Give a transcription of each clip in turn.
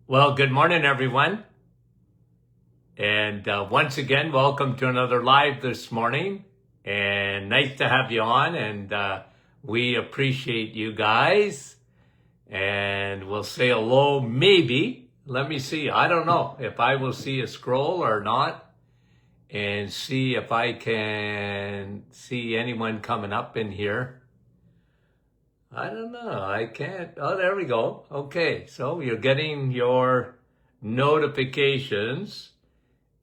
Well, good morning, everyone. And once again, welcome to another live this morning. And nice to have you on. And we appreciate you guys. And we'll say hello, maybe. Let me see. I don't know if I will see a scroll or not. And see if I can see anyone coming up in here. I don't know. I can't. Oh, there we go. Okay. So you're getting your notifications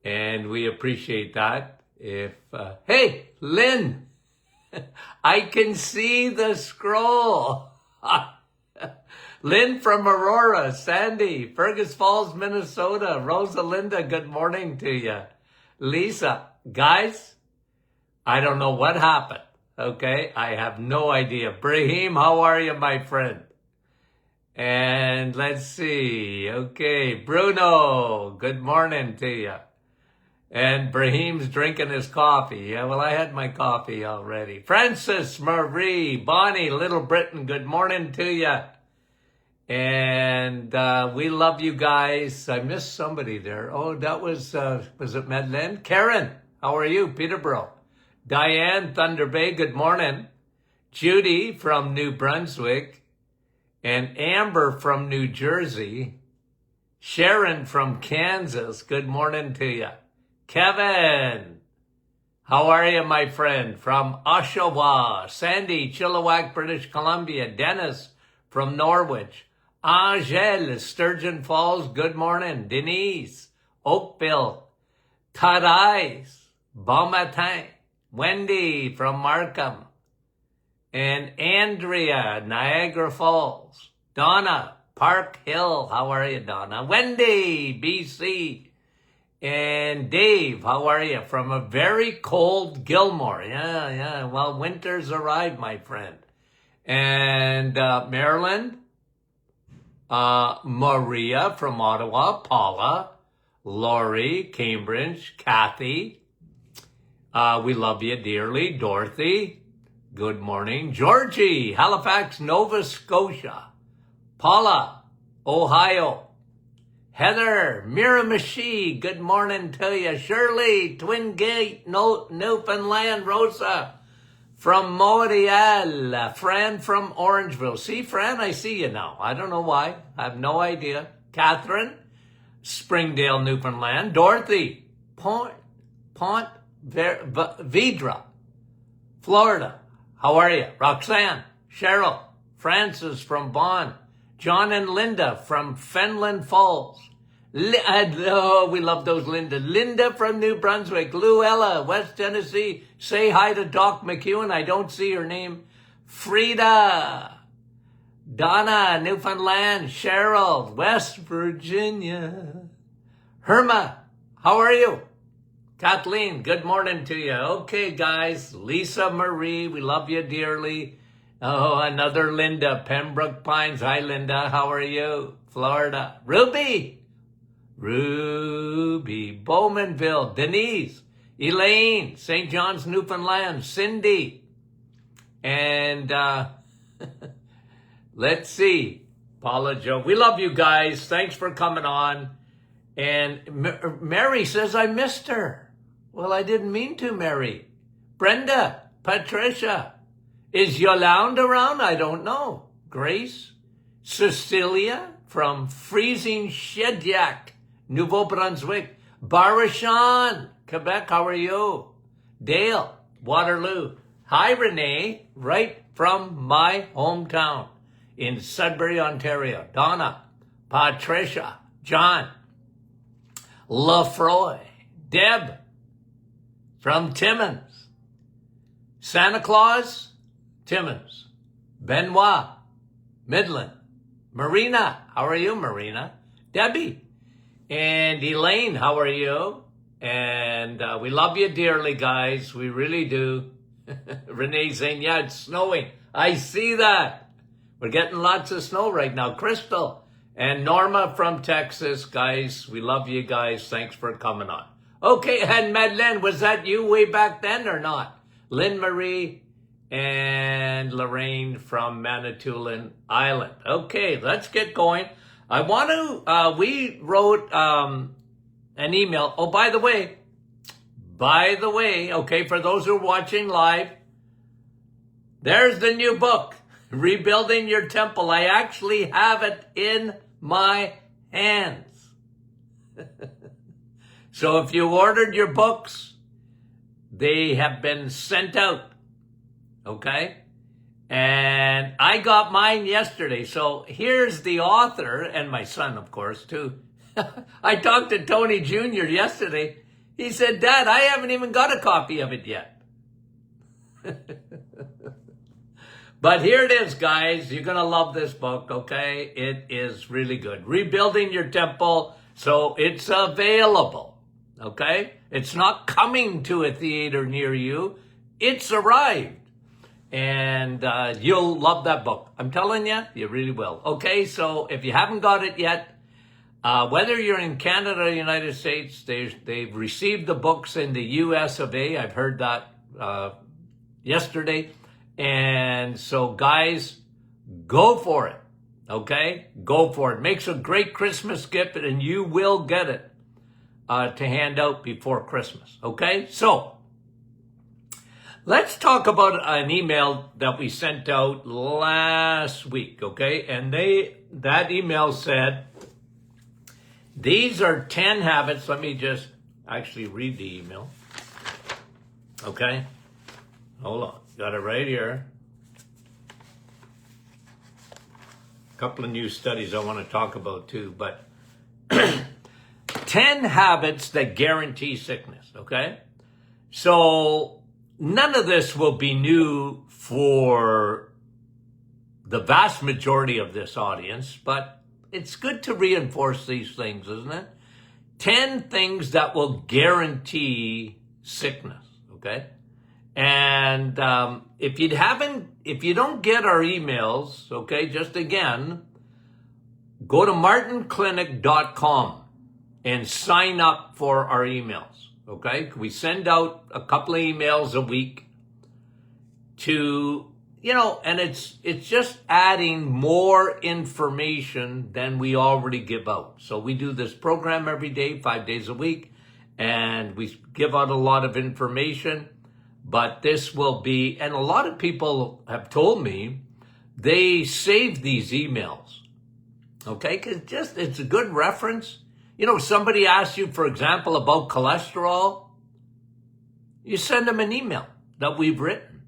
and we appreciate that. Hey, Lynn, I can see the scroll. Lynn from Aurora, Sandy, Fergus Falls, Minnesota, Rosalinda, good morning to you. Lisa, guys, I don't know what happened. Okay, I have no idea. Brahim, how are you, my friend? And let's see. Okay, Bruno, good morning to you. And Brahim's drinking his coffee. Yeah, well, I had my coffee already. Francis, Marie, Bonnie, Little Britain, good morning to you. And we love you guys. I missed somebody there. Oh, that was it Madeleine? Karen, how are you? Peterborough. Diane, Thunder Bay, good morning. Judy from New Brunswick. And Amber from New Jersey. Sharon from Kansas, good morning to you. Kevin, how are you, my friend? From Oshawa. Sandy, Chilliwack, British Columbia. Dennis from Norwich. Angel, Sturgeon Falls, good morning. Denise, Oakville. Tarais, Bon Matin. Wendy from Markham. And Andrea, Niagara Falls. Donna, Park Hill. How are you, Donna? Wendy, BC. And Dave, how are you? From a very cold Gilmore. Yeah. Well, winter's arrived, my friend. And Maryland, Maria from Ottawa, Paula, Lori, Cambridge, Kathy. We love you dearly. Dorothy, good morning. Georgie, Halifax, Nova Scotia. Paula, Ohio. Heather, Miramichi, good morning to you. Shirley, Twin Gate, Newfoundland. Rosa from Montreal. Fran from Orangeville. See, Fran, I see you now. I don't know why. I have no idea. Catherine, Springdale, Newfoundland. Dorothy, Vidra, Florida. How are you? Roxanne, Cheryl, Francis from Vaughan. John and Linda from Fenland Falls. Oh, we love those Linda. Linda from New Brunswick. Luella, West Tennessee. Say hi to Doc McEwen. I don't see her name. Frida. Donna, Newfoundland. Cheryl, West Virginia. Herma, how are you? Kathleen, good morning to you. Okay, guys. Lisa Marie, we love you dearly. Oh, another Linda, Pembroke Pines. Hi, Linda. How are you? Florida. Ruby, Bowmanville. Denise, Elaine, St. John's, Newfoundland. Cindy. And let's see. Paula Joe. We love you guys. Thanks for coming on. And Mary says I missed her. Well, I didn't mean to, Mary. Brenda, Patricia. Is Yolanda around? I don't know. Grace, Cecilia from freezing Shediac, Nouveau Brunswick. Barashan, Quebec, how are you? Dale, Waterloo. Hi, Renee, right from my hometown in Sudbury, Ontario. Donna, Patricia, John, Lafroy, Deb from Timmins. Santa Claus, Timmins. Benoit, Midland. Marina, how are you, Marina? Debbie. And Elaine, how are you? And we love you dearly, guys. We really do. Renee saying, yeah, it's snowing. I see that. We're getting lots of snow right now. Crystal and Norma from Texas, guys. We love you guys. Thanks for coming on. Okay, and Madeleine, was that you way back then or not? Lynn Marie and Lorraine from Manitoulin Island. Okay, let's get going. I want to, we wrote an email. Oh, by the way, okay, for those who are watching live, there's the new book, Rebuilding Your Temple. I actually have it in my hands. So if you ordered your books, they have been sent out, okay? And I got mine yesterday. So here's the author, and my son, of course, too. I talked to Tony Jr. yesterday. He said, Dad, I haven't even got a copy of it yet. But here it is, guys. You're going to love this book, okay? It is really good. Rebuilding Your Temple. So it's available, okay? It's not coming to a theater near you. It's arrived. And you'll love that book. I'm telling you, you really will. Okay, so if you haven't got it yet, whether you're in Canada or the United States, they've received the books in the US of A. I've heard that yesterday. And so, guys, go for it. Okay? Go for it. Makes a great Christmas gift, and you will get it to hand out before Christmas. Okay? So, let's talk about an email that we sent out last week, okay? And that email said, these are 10 habits. Let me just actually read the email. Okay? Hold on. Got it right here. A couple of new studies I want to talk about too, but 10 habits that guarantee sickness, okay? So, none of this will be new for the vast majority of this audience, but it's good to reinforce these things, isn't it? 10 things that will guarantee sickness, okay? And if you don't get our emails, okay, just again, go to martinclinic.com and sign up for our emails, okay? We send out a couple of emails a week to, and it's just adding more information than we already give out. So we do this program every day, 5 days a week, and we give out a lot of information. But this will be, and a lot of people have told me they save these emails, okay? Because it's a good reference. Somebody asks you, for example, about cholesterol, you send them an email that we've written.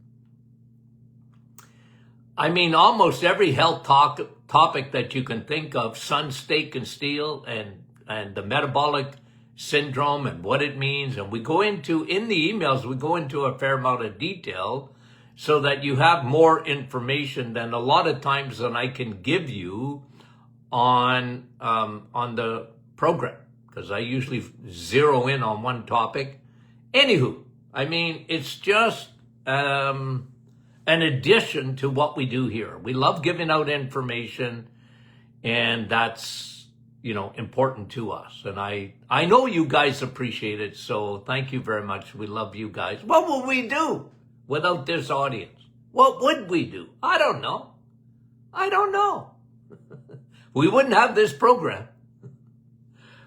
I mean, almost every health topic that you can think of, sun, steak, and steel, and the metabolic syndrome and what it means. And in the emails, we go into a fair amount of detail so that you have more information than a lot of times than I can give you on the program, because I usually zero in on one topic. Anywho, I mean, it's just an addition to what we do here. We love giving out information, and that's important to us. And I know you guys appreciate it, so thank you very much. We love you guys. What would we do without this audience? What would we do? I don't know. We wouldn't have this program.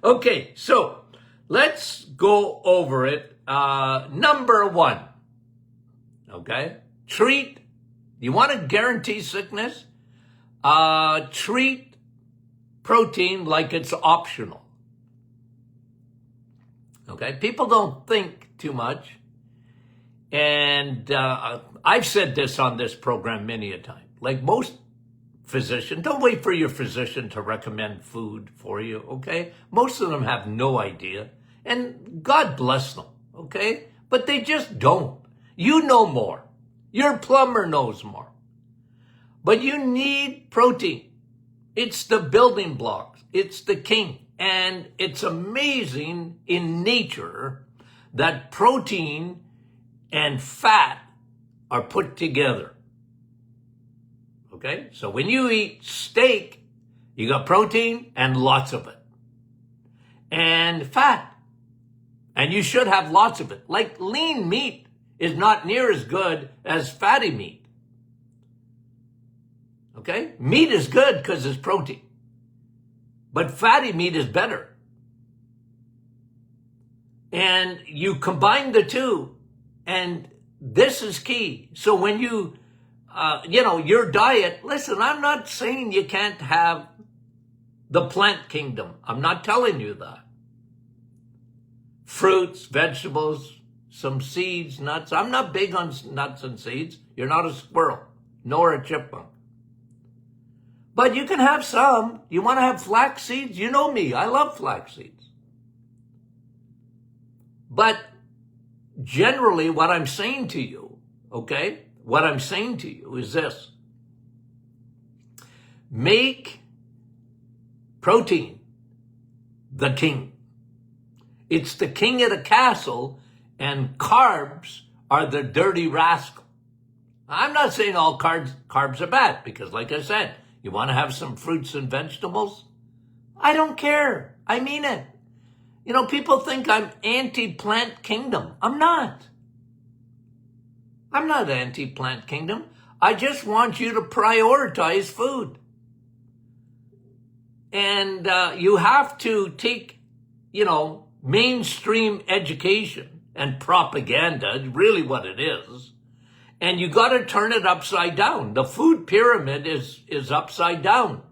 Okay, so let's go over it. Number 1, okay? You want to guarantee sickness? Treat protein like it's optional. Okay? People don't think too much. And I've said this on this program many a time. Like most physicians, don't wait for your physician to recommend food for you, okay? Most of them have no idea. And God bless them, okay? But they just don't. You know more. Your plumber knows more. But you need protein. It's the building blocks. It's the king. And it's amazing in nature that protein and fat are put together. Okay? So when you eat steak, you got protein and lots of it. And fat. And you should have lots of it. Like lean meat is not near as good as fatty meat. Okay? Meat is good because it's protein. but fatty meat is better. And you combine the two, and this is key. So when you, your diet, listen, I'm not saying you can't have the plant kingdom. I'm not telling you that. Fruits, vegetables, some seeds, nuts. I'm not big on nuts and seeds. You're not a squirrel, nor a chipmunk. But you can have some. You want to have flax seeds? You know me. I love flax seeds. But generally, what I'm saying to you, okay, what I'm saying to you is this. Make protein the king. It's the king of the castle, and carbs are the dirty rascal. I'm not saying all carbs are bad, because like I said, you want to have some fruits and vegetables? I don't care. I mean it. People think I'm anti-plant kingdom. I'm not. I'm not anti-plant kingdom. I just want you to prioritize food. And you have to take, mainstream education and propaganda, is really what it is, and you got to turn it upside down. The food pyramid is upside down.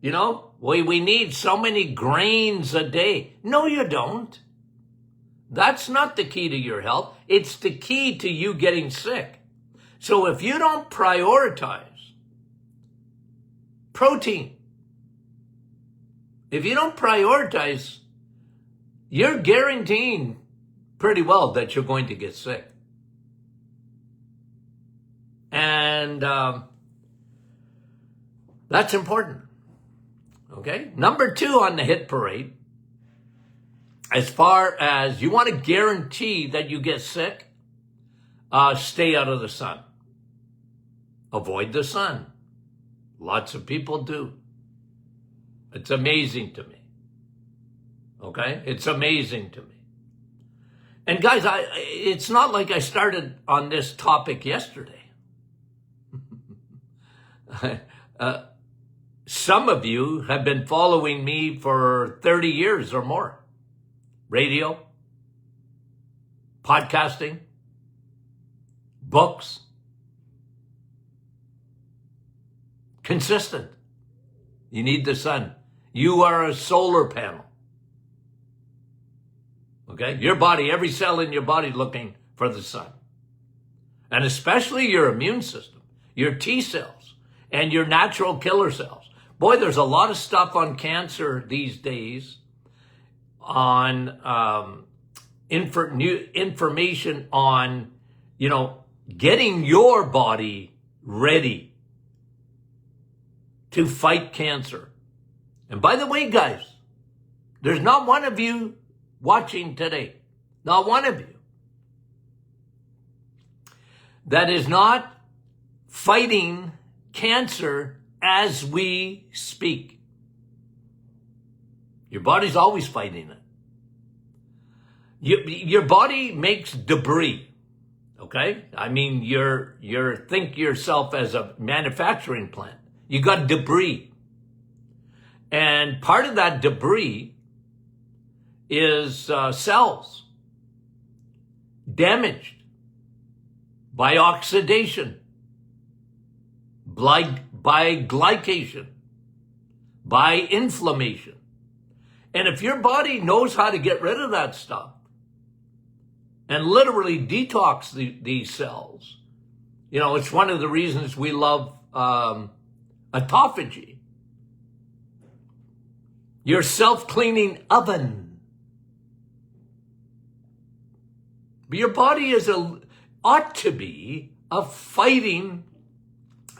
We need so many grains a day. No, you don't. That's not the key to your health. It's the key to you getting sick. So if you don't prioritize protein, if you don't prioritize, you're guaranteeing pretty well that you're going to get sick. And that's important. Okay? Number 2 on the hit parade, as far as you want to guarantee that you get sick, stay out of the sun. Avoid the sun. Lots of people do. It's amazing to me. Okay? It's amazing to me. And guys, it's not like I started on this topic yesterday. Some of you have been following me for 30 years or more. Radio, podcasting, books. Consistent. You need the sun. You are a solar panel. Okay? Your body, every cell in your body looking for the sun. And especially your immune system, your T cells, and your natural killer cells. Boy, there's a lot of stuff on cancer these days, on new information on, getting your body ready to fight cancer. And by the way, guys, there's not one of you watching today, not one of you, that is not fighting cancer as we speak. Your body's always fighting it. Your body makes debris. Okay? I mean, think yourself as a manufacturing plant. You got debris. And part of that debris is cells damaged by oxidation, by glycation, by inflammation. And if your body knows how to get rid of that stuff and literally detox these cells, it's one of the reasons we love autophagy. Your self-cleaning oven. But your body ought to be a fighting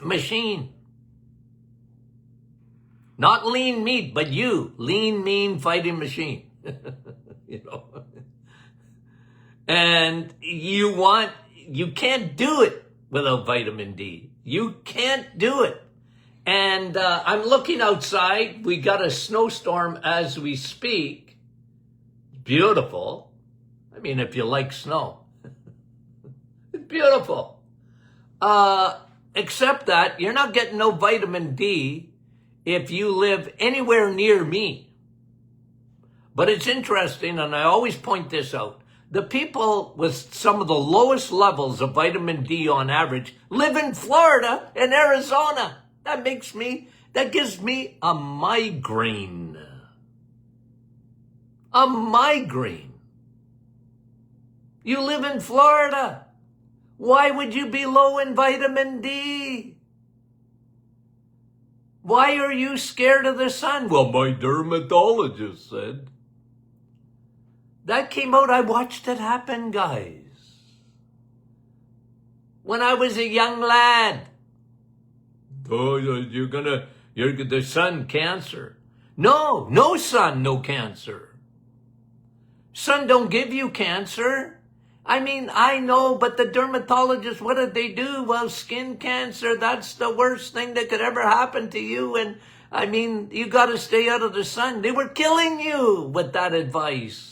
machine. Not lean meat, but you, lean, mean, fighting machine. And you can't do it without vitamin D. You can't do it. And I'm looking outside. We got a snowstorm as we speak. Beautiful. I mean, if you like snow. It's beautiful. Except that you're not getting no vitamin D if you live anywhere near me. But it's interesting, and I always point this out. The people with some of the lowest levels of vitamin D on average live in Florida and Arizona. That gives me a migraine. A migraine. You live in Florida. Why would you be low in vitamin D? Why are you scared of the sun? Well, my dermatologist said. That came out, I watched it happen, guys. When I was a young lad. Oh, you're the sun cancer. No sun, no cancer. Sun don't give you cancer. I mean, I know, but the dermatologists, what did they do? Well, skin cancer, that's the worst thing that could ever happen to you. And I mean, you got to stay out of the sun. They were killing you with that advice.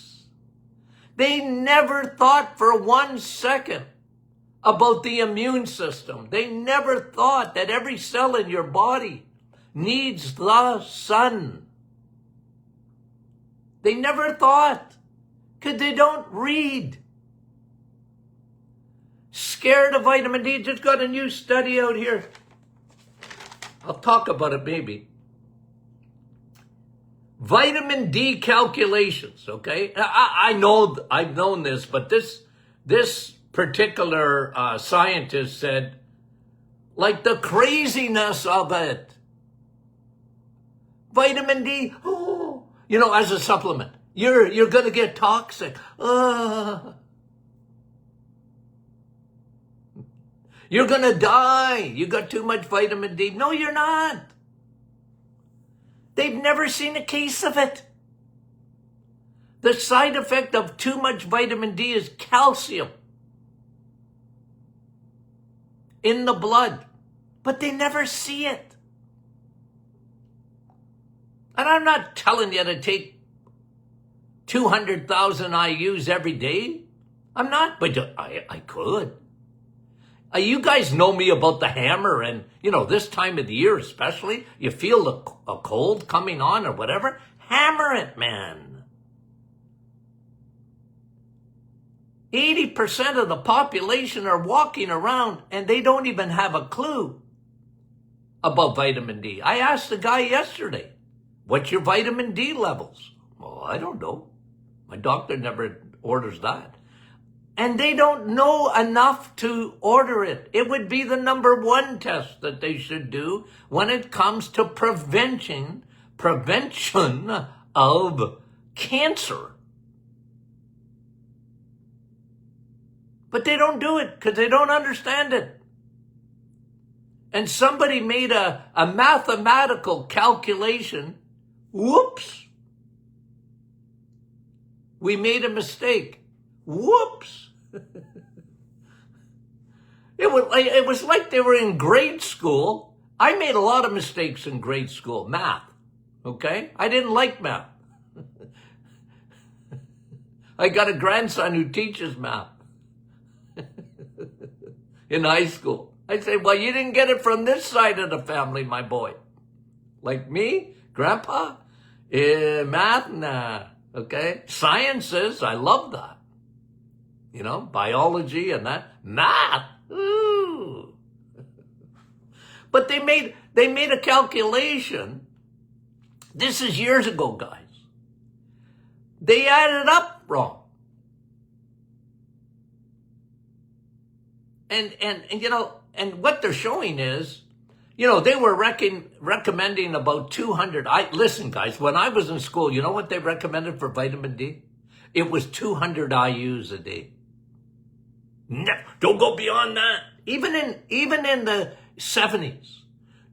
They never thought for 1 second about the immune system. They never thought that every cell in your body needs the sun. They never thought, because they don't read. Scared of vitamin D. Just got a new study out here. I'll talk about it maybe. Vitamin D calculations, okay? I know, I've known this, but this particular scientist said, like the craziness of it. Vitamin D, as a supplement. You're going to get toxic. You're going to die. You got too much vitamin D. No, you're not. They've never seen a case of it. The side effect of too much vitamin D is calcium in the blood, but they never see it. And I'm not telling you to take 200,000 IUs every day. I'm not, but I could. You guys know me about the hammer, and, this time of the year especially, you feel a cold coming on or whatever, hammer it, man. 80% of the population are walking around and they don't even have a clue about vitamin D. I asked the guy yesterday, what's your vitamin D levels? Well, I don't know. My doctor never orders that. And they don't know enough to order it. It would be the number 1 test that they should do when it comes to prevention of cancer. But they don't do it because they don't understand it. And somebody made a mathematical calculation. Whoops. We made a mistake. Whoops. It was like they were in grade school. I made a lot of mistakes in grade school. Math. Okay? I didn't like math. I got a grandson who teaches math in high school. I say, well, you didn't get it from this side of the family, my boy. Like me, Grandpa, math, nah. Okay? Sciences, I love that. Biology and that. Math, ooh. But they made a calculation. This is years ago, guys. They added up wrong. And what they're showing is, they were recommending about 200. Listen, guys, when I was in school, you know what they recommended for vitamin D? It was 200 IUs a day. No, don't go beyond that. Even in the 70s,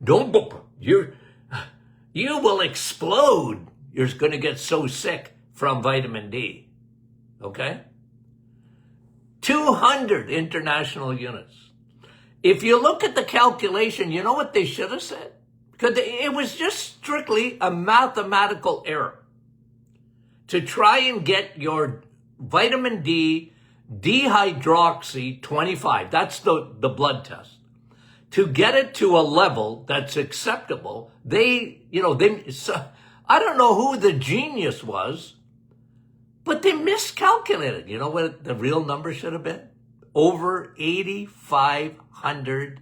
don't go. You will explode. You're going to get so sick from vitamin D. Okay? 200 international units. If you look at the calculation, you know what they should have said? Because it was just strictly a mathematical error to try and get your vitamin D dehydroxy 25. That's the blood test. to get it to a level that's acceptable, I don't know who the genius was, but they miscalculated. You know what the real number should have been? Over 8,500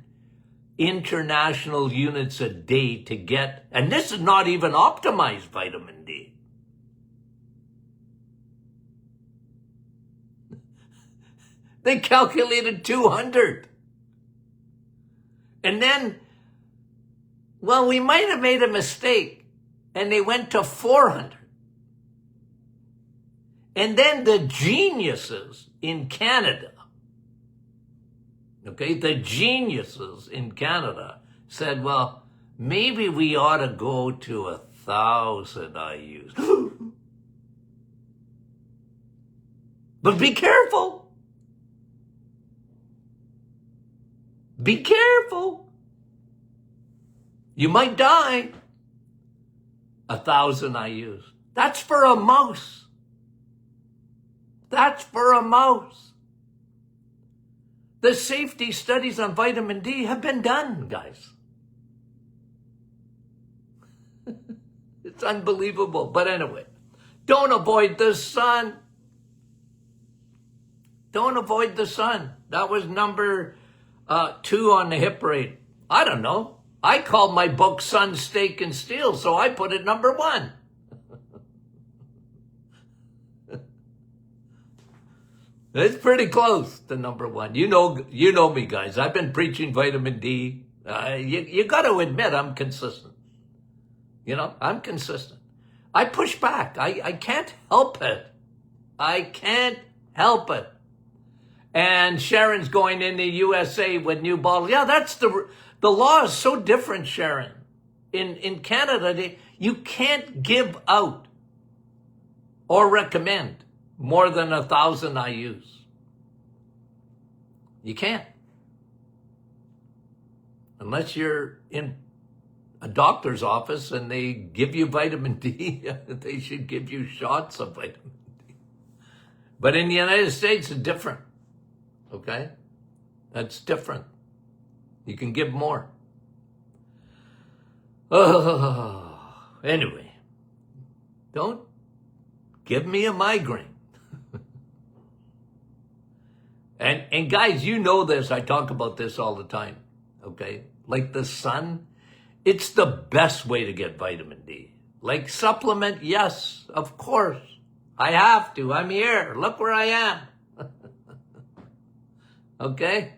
international units a day to get, and this is not even optimized vitamin D. They calculated 200. And then, well, we might have made a mistake, and they went to 400. And then the geniuses in Canada, the geniuses in Canada said, well, maybe we ought to go to 1,000 IUs. But be careful. Be careful. You might die. 1,000 IUs. That's for a mouse. That's for a mouse. The safety studies on vitamin D have been done, guys. It's unbelievable. But anyway, don't avoid the sun. Don't avoid the sun. That was number 2 on the hit parade. I don't know. I called my book Sun, Steak, and Steel, so I put it number 1. It's pretty close to number 1. You know me, guys. I've been preaching vitamin D. You got to admit I'm consistent. I'm consistent. I push back. I can't help it. I can't help it. And Sharon's going in the USA with new bottles. Yeah, that's the law is so different, Sharon. In Canada, you can't give out or recommend more than 1,000 IUs. You can't. Unless you're in a doctor's office and they give you vitamin D, they should give you shots of vitamin D. But in the United States, it's different. Okay? That's different. You can give more. Anyway, don't give me a migraine. And guys, you know this. I talk about this all the time. Okay? Like the sun, it's the best way to get vitamin D. Like supplement, yes, of course. I have to. I'm here. Look where I am. Okay?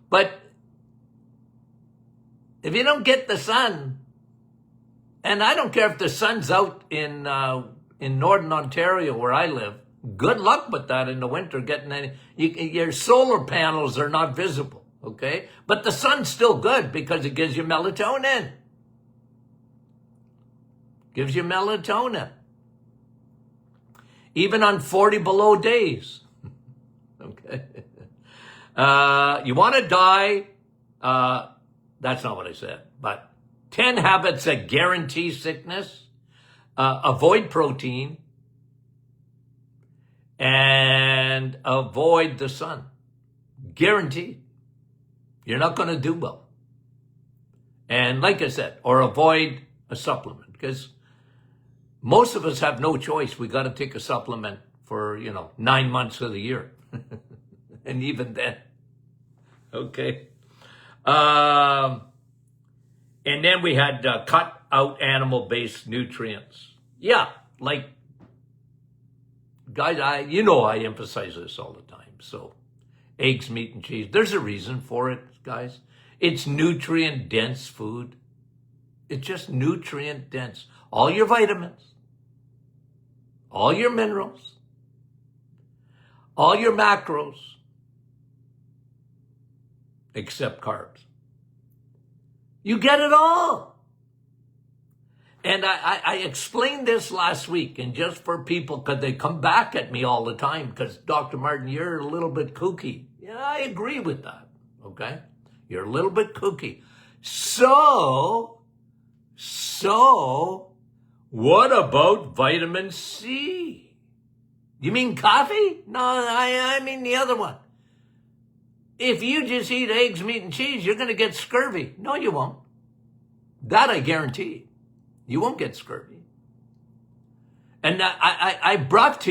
But if you don't get the sun, and I don't care if the sun's out in Northern Ontario where I live, good luck with that in the winter, getting any, your solar panels are not visible, okay? But the sun's still good because it gives you melatonin. Gives you melatonin. Even on 40 below days. Okay? You want to die, that's not what I said, but 10 habits that guarantee sickness, avoid protein, and avoid the sun. Guaranteed. You're not going to do well. And like I said, or avoid a supplement, because most of us have no choice. We got to take a supplement for, 9 months of the year. And even then. Okay. And then we had cut out animal-based nutrients. Yeah, like, guys, I emphasize this all the time. So, eggs, meat, and cheese. There's a reason for it, guys. It's nutrient-dense food. It's just nutrient-dense. All your vitamins, all your minerals, all your macros, except carbs. You get it all. And I explained this last week, and just for people, because they come back at me all the time, because Dr. Martin, you're a little bit kooky. Yeah, I agree with that, okay? You're a little bit kooky. So, what about vitamin C? You mean coffee? No, I mean the other one. if you just eat eggs, meat, and cheese, you're going to get scurvy. No, you won't. That I guarantee. You won't get scurvy. And I brought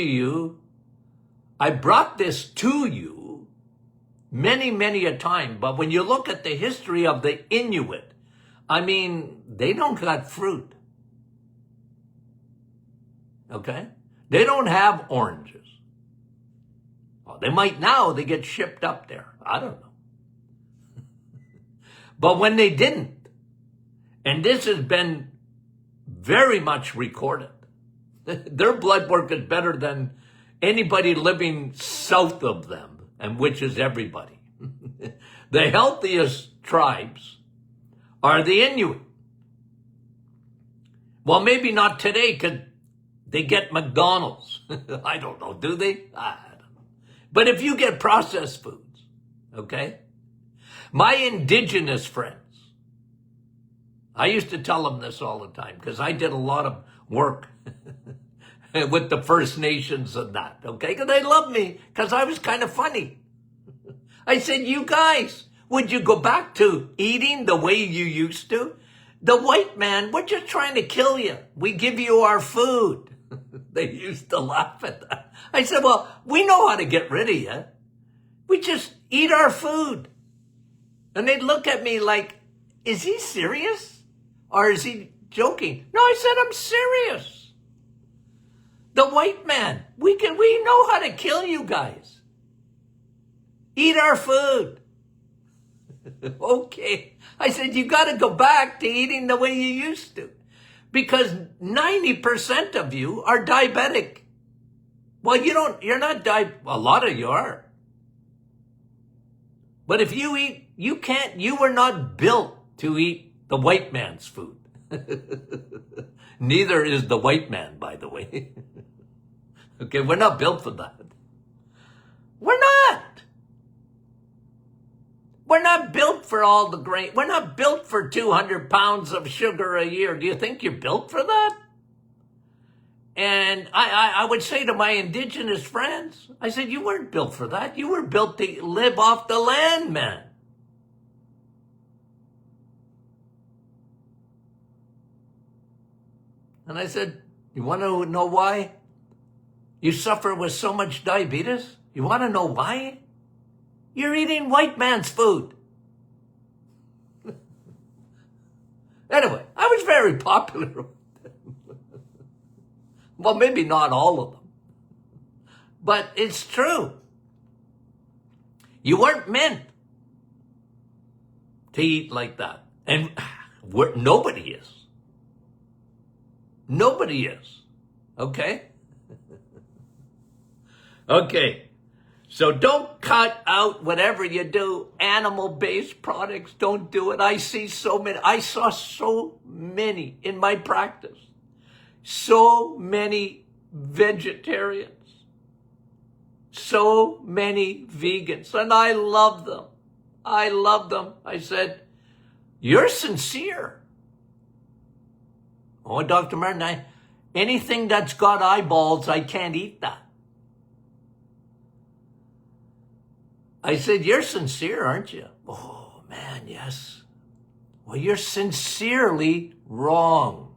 this to you many, many a time. But when you look at the history of the Inuit, I mean, they don't got fruit. Okay? They don't have oranges. Well, they might now, they get shipped up there. I don't know. But when they didn't, and this has been very much recorded, their blood work is better than anybody living south of them, and which is everybody. The healthiest tribes are the Inuit. Well, maybe not today because they get McDonald's. I don't know, do they? I don't know. But if you get processed foods, okay? My indigenous friends, I used to tell them this all the time because I did a lot of work with the First Nations and that, okay? Because they loved me because I was kind of funny. I said, you guys, would you go back to eating the way you used to? The white man, we're just trying to kill you. We give you our food. They used to laugh at that. I said, well, we know how to get rid of you. We just eat our food. And they'd look at me like, is he serious? Or is he joking? No, I said, I'm serious. The white man, we know how to kill you guys. Eat our food. Okay. I said, you got to go back to eating the way you used to. Because 90% of you are diabetic. Well, you're not a lot of you are. But if you eat, you were not built to eat the white man's food. Neither is the white man, by the way. Okay, we're not built for that. We're not. We're not built for all the grain. We're not built for 200 pounds of sugar a year. Do you think you're built for that? And I would say to my indigenous friends, I said, you weren't built for that. You were built to live off the land, man. And I said, you want to know why you suffer with so much diabetes? You want to know why? You're eating white man's food. Anyway, I was very popular with them. Well, maybe not all of them. But it's true. You weren't meant to eat like that. And nobody is. Nobody is. Okay? Okay. So don't cut out whatever you do, animal-based products. Don't do it. I saw so many in my practice. So many vegetarians. So many vegans. And I love them. I love them. I said, you're sincere. Oh, Dr. Martin, anything that's got eyeballs, I can't eat that. I said, you're sincere, aren't you? Oh, man, yes. Well, you're sincerely wrong.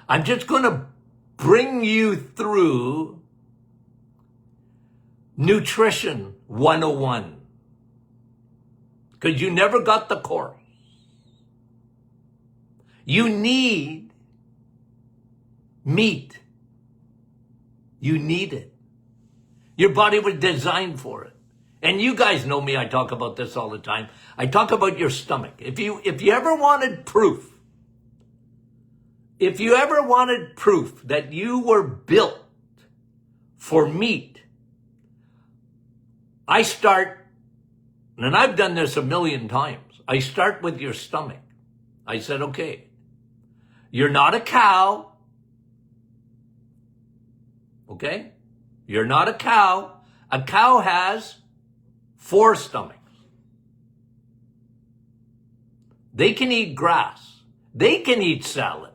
I'm just going to bring you through Nutrition 101. Because you never got the course. You need meat. You need it. Your body was designed for it. And you guys know me, I talk about this all the time. I talk about your stomach. If you ever wanted proof, that you were built for meat, I start, and I've done this a million times, I start with your stomach. I said, okay, you're not a cow, okay? You're not a cow. A cow has 4 stomachs. They can eat grass. They can eat salad.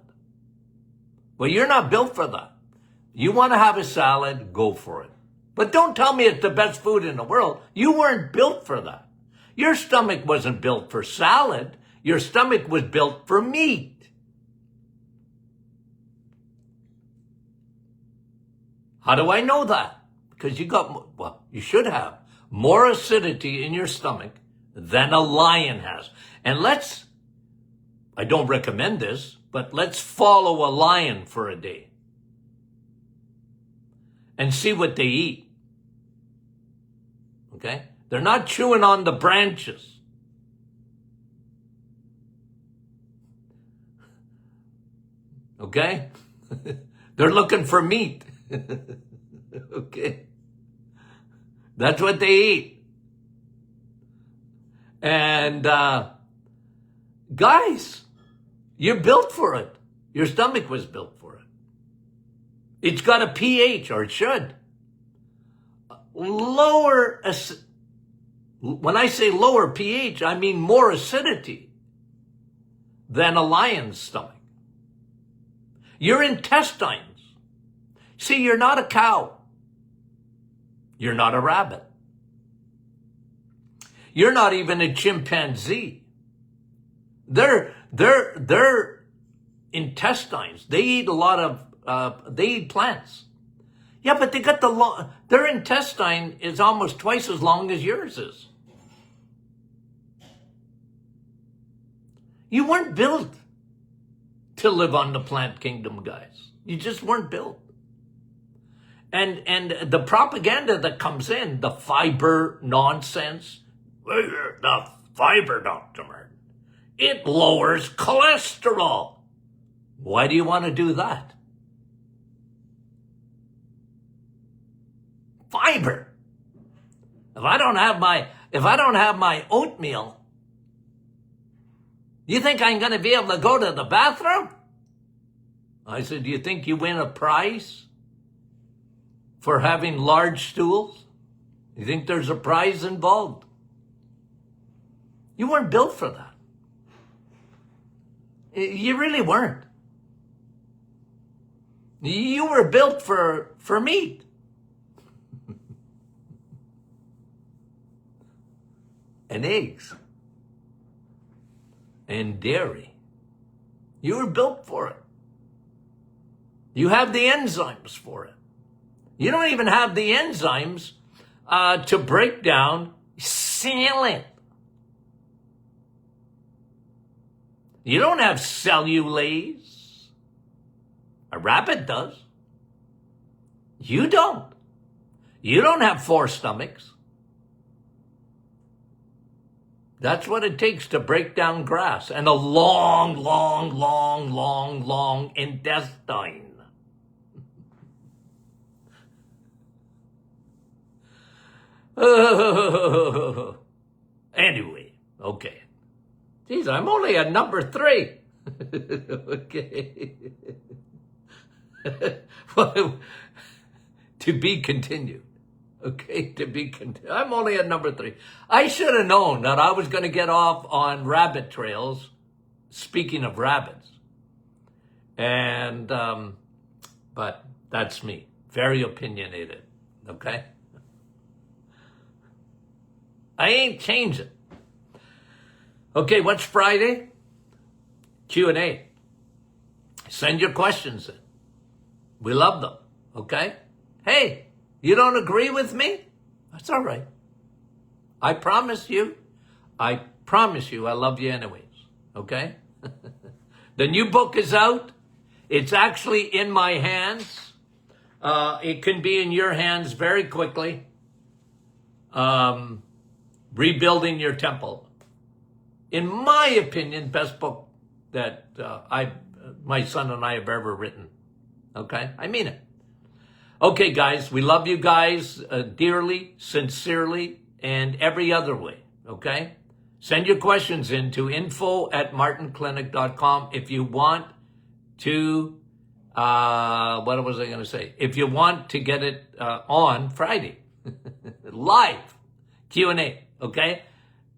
Well, you're not built for that. You want to have a salad, go for it. But don't tell me it's the best food in the world. You weren't built for that. Your stomach wasn't built for salad. Your stomach was built for meat. How do I know that? Because you should have more acidity in your stomach than a lion has. And I don't recommend this, but let's follow a lion for a day and see what they eat. Okay? They're not chewing on the branches. Okay? They're looking for meat. Okay? That's what they eat. And guys, you're built for it. Your stomach was built for it. It's got a pH, or it should. When I say lower pH, I mean more acidity than a lion's stomach. Your intestines. See, you're not a cow. You're not a rabbit. You're not even a chimpanzee. Their intestines, they eat a lot of, they eat plants. Yeah, but they got their intestine is almost twice as long as yours is. You weren't built to live on the plant kingdom, guys. You just weren't built. And the propaganda that comes in, the fiber nonsense, the fiber, Dr. Martin, it lowers cholesterol. Why do you want to do that? Fiber. If I don't have my oatmeal, you think I'm going to be able to go to the bathroom? I said, do you think you win a prize for having large stools? You think there's a prize involved? You weren't built for that. You really weren't. You were built for meat. And eggs. And dairy. You were built for it. You have the enzymes for it. You don't even have the enzymes to break down silage. You don't have cellulase. A rabbit does. You don't. You don't have 4 stomachs. That's what it takes to break down grass and a long intestine. Anyway, okay. Geez, I'm only at number 3. Okay. Well, to be continued. Okay, to be continued. I'm only at number 3. I should have known that I was going to get off on rabbit trails, speaking of rabbits. And, but that's me. Very opinionated. Okay? I ain't changing. Okay, what's Friday? Q&A. Send your questions in. We love them. Okay? Hey, you don't agree with me? That's all right. I promise you I love you anyways. Okay? The new book is out. It's actually in my hands. It can be in your hands very quickly. Rebuilding Your Temple. In my opinion, best book that my son and I have ever written. Okay? I mean it. Okay, guys, we love you guys dearly, sincerely, and every other way. Okay? Send your questions in to info@martinclinic.com if you want to, what was I going to say? If you want to get it on Friday. Live Q&A. Okay?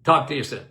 Talk to you soon.